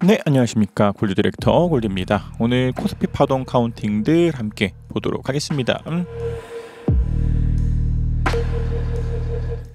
네, 안녕하십니까. 골드 디렉터 골드입니다. 오늘 코스피 파동 카운팅들 함께 보도록 하겠습니다.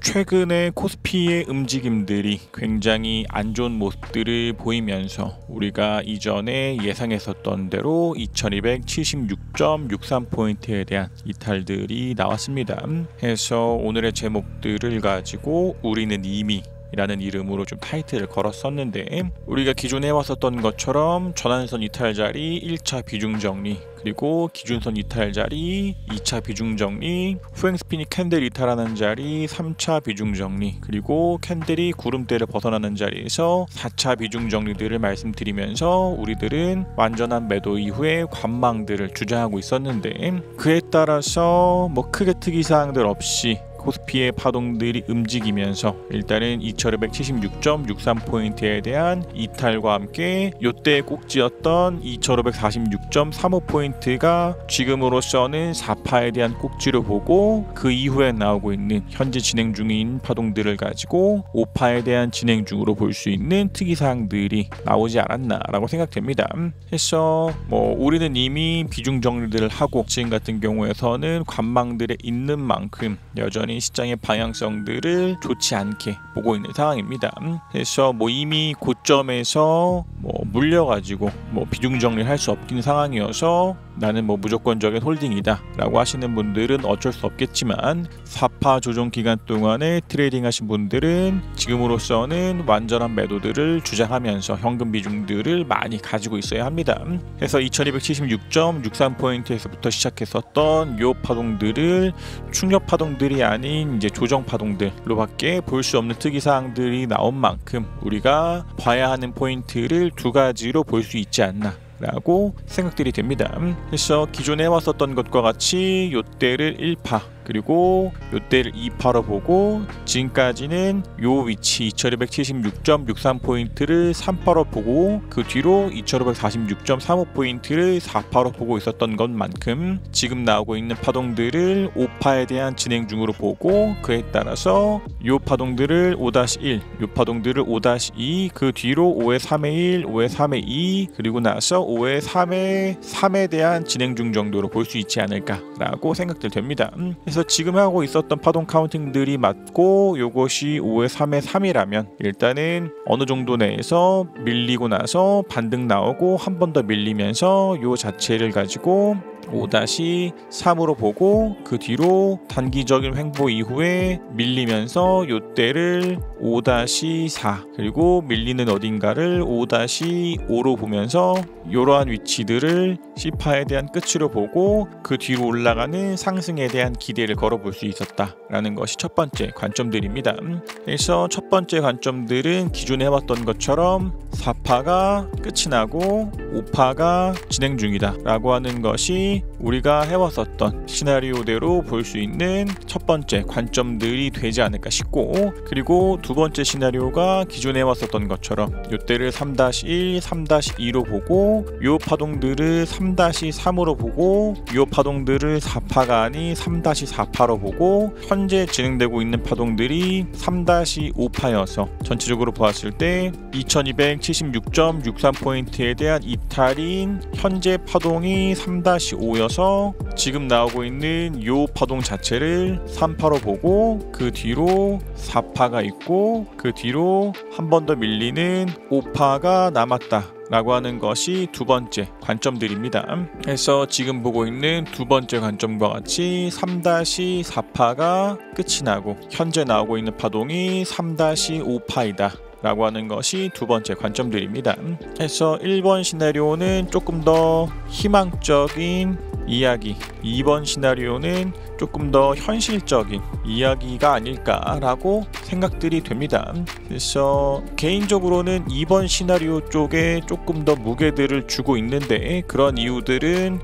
최근에 코스피의 움직임들이 굉장히 안 좋은 모습들을 보이면서 우리가 이전에 예상했었던 대로 2276.63포인트에 대한 이탈들이 나왔습니다. 해서 오늘의 제목들을 가지고 우리는 이미 라는 이름으로 좀 타이틀을 걸었었는데, 우리가 기존에 해왔었던 것처럼 전환선 이탈 자리 1차 비중 정리, 그리고 기준선 이탈 자리 2차 비중 정리, 후행 스피닝 캔들 이탈하는 자리 3차 비중 정리, 그리고 캔들이 구름대를 벗어나는 자리에서 4차 비중 정리들을 말씀드리면서 우리들은 완전한 매도 이후에 관망들을 주장하고 있었는데, 그에 따라서 크게 특이사항들 없이 코스피의 파동들이 움직이면서 일단은 2276.63포인트에 대한 이탈과 함께 요때 꼭지였던 2546.35포인트가 지금으로서는 4파에 대한 꼭지로 보고, 그 이후에 나오고 있는 현재 진행 중인 파동들을 가지고 5파에 대한 진행 중으로 볼 수 있는 특이사항들이 나오지 않았나라고 생각됩니다. 그래서 우리는 이미 비중 정리들을 하고 지금 같은 경우에서는 관망들에 있는 만큼 여전히 시장의 방향성들을 좋지 않게 보고 있는 상황입니다. 그래서 이미 고점에서 물려가지고 비중 정리를 할 수 없긴 상황이어서 나는 무조건적인 홀딩이다 라고 하시는 분들은 어쩔 수 없겠지만, 4파 조정 기간 동안에 트레이딩 하신 분들은 지금으로서는 완전한 매도들을 주장하면서 현금 비중들을 많이 가지고 있어야 합니다. 그래서 2276.63포인트에서부터 시작했었던 요 파동들을 충격 파동들이 아닌 이제 조정 파동들로밖에 볼 수 없는 특이사항들이 나온 만큼 우리가 봐야 하는 포인트를 두 가지로 볼 수 있지 않나 라고 생각들이 됩니다. 그래서 기존에 해왔었던 것과 같이 요때를 1파 그리고 요때를 2파로 보고, 지금까지는 요 위치 2276.63포인트를 3파로 보고, 그 뒤로 2546.35포인트를 4파로 보고 있었던 것만큼 지금 나오고 있는 파동들을 5파에 대한 진행 중으로 보고, 그에 따라서 요 파동들을 5-1, 요 파동들을 5-2, 그 뒤로 5의 3의 1, 5의 3의 2, 그리고 나서 5의 3의 3에 대한 진행 중 정도로 볼 수 있지 않을까 라고 생각들 됩니다. 그래서 지금 하고 있었던 파동 카운팅들이 맞고 요것이 5의 3의 3이라면 일단은 어느 정도 내에서 밀리고 나서 반등 나오고 한 번 더 밀리면서 요 자체를 가지고 5-3으로 보고, 그 뒤로 단기적인 횡보 이후에 밀리면서 요때를 5-4 그리고 밀리는 어딘가를 5-5로 보면서 이러한 위치들을 C파에 대한 끝으로 보고, 그 뒤로 올라가는 상승에 대한 기대를 걸어볼 수 있었다라는 것이 첫 번째 관점들입니다. 그래서 첫 번째 관점들은 기존에 해왔던 것처럼 4파가 끝이 나고 5파가 진행 중이다 라고 하는 것이 우리가 해왔었던 시나리오대로 볼 수 있는 첫 번째 관점들이 되지 않을까 싶고, 그리고 두 번째 시나리오가 기존에 해왔었던 것처럼 요때를 3-1, 3-2로 보고, 요 파동들을 3-3으로 보고, 요 파동들을 4파가 아닌 3-4파로 보고, 현재 진행되고 있는 파동들이 3-5파여서 전체적으로 보았을 때 2276.63포인트에 대한 이탈인 현재 파동이 3-5여서 지금 나오고 있는 요 파동 자체를 3파로 보고, 그 뒤로 4파가 있고, 그 뒤로 한 번 더 밀리는 5파가 남았다 라고 하는 것이 두 번째 관점들입니다. 그래서 지금 보고 있는 두 번째 관점과 같이 3-4파가 끝이 나고 현재 나오고 있는 파동이 3-5파이다 라고 하는 것이 두 번째 관점들입니다. 그래서 1번 시나리오는 조금 더 희망적인 이야기, 2번 시나리오는 조금 더 현실적인 이야기가 아닐까라고 생각들이 됩니다. 그래서 개인적으로는 2번 시나리오 쪽에 조금 더 무게들을 주고 있는데, 그런 이유들은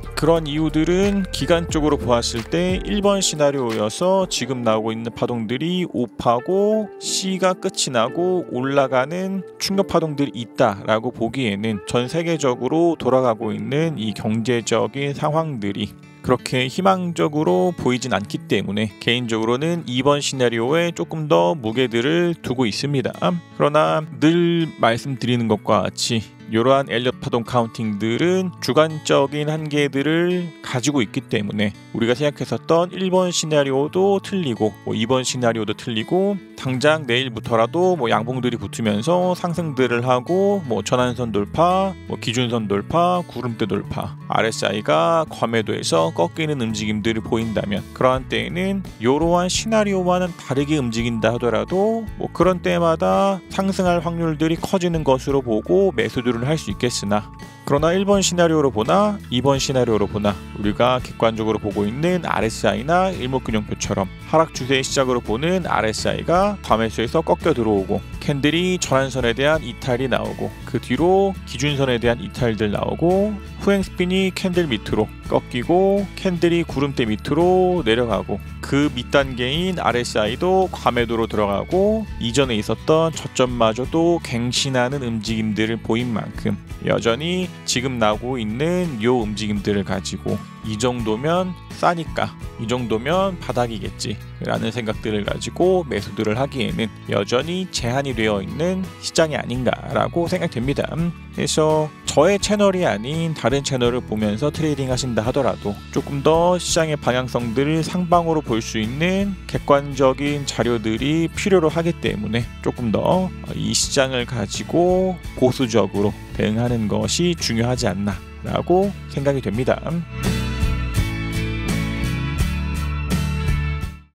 기간적으로 보았을 때 1번 시나리오여서 지금 나오고 있는 파동들이 5파고 C가 끝이 나고 올라가는 충격 파동들이 있다라고 보기에는 전 세계적으로 돌아가고 있는 이 경제적인 상황들이 그렇게 희망적으로 보이진 않기 때문에 개인적으로는 2번 시나리오에 조금 더 무게들을 두고 있습니다. 그러나 늘 말씀드리는 것과 같이 이러한 엘리엇 파동 카운팅들은 주관적인 한계들을 가지고 있기 때문에 우리가 생각했었던 1번 시나리오도 틀리고 2번 시나리오도 틀리고 당장 내일부터라도 양봉들이 붙으면서 상승들을 하고 전환선 돌파, 기준선 돌파, 구름대 돌파, RSI가 과매도에서 꺾이는 움직임들을 보인다면 그러한 때에는 이러한 시나리오와는 다르게 움직인다 하더라도 그런 때마다 상승할 확률들이 커지는 것으로 보고 매수들을 할 수 있겠으나 그러나 1번 시나리오로 보나 2번 시나리오로 보나 우리가 객관적으로 보고 있는 RSI나 일목균형표처럼 하락 추세의 시작으로 보는 RSI가 과매수에서 꺾여 들어오고 캔들이 전환선에 대한 이탈이 나오고 그 뒤로 기준선에 대한 이탈들 나오고 후행 스핀이 캔들 밑으로 꺾이고 캔들이 구름대 밑으로 내려가고 그 밑단계인 RSI도 과매도로 들어가고 이전에 있었던 저점마저도 갱신하는 움직임들을 보인 만큼 여전히 지금 나오고 있는 요 움직임들을 가지고 이 정도면 싸니까 이 정도면 바닥이겠지 라는 생각들을 가지고 매수들을 하기에는 여전히 제한이 되어 있는 시장이 아닌가라고 생각됩니다. 그래서 저의 채널이 아닌 다른 채널을 보면서 트레이딩 하신다 하더라도 조금 더 시장의 방향성들을 상방으로 볼 수 있는 객관적인 자료들이 필요로 하기 때문에 조금 더 이 시장을 가지고 보수적으로 대응하는 것이 중요하지 않나 라고 생각이 됩니다.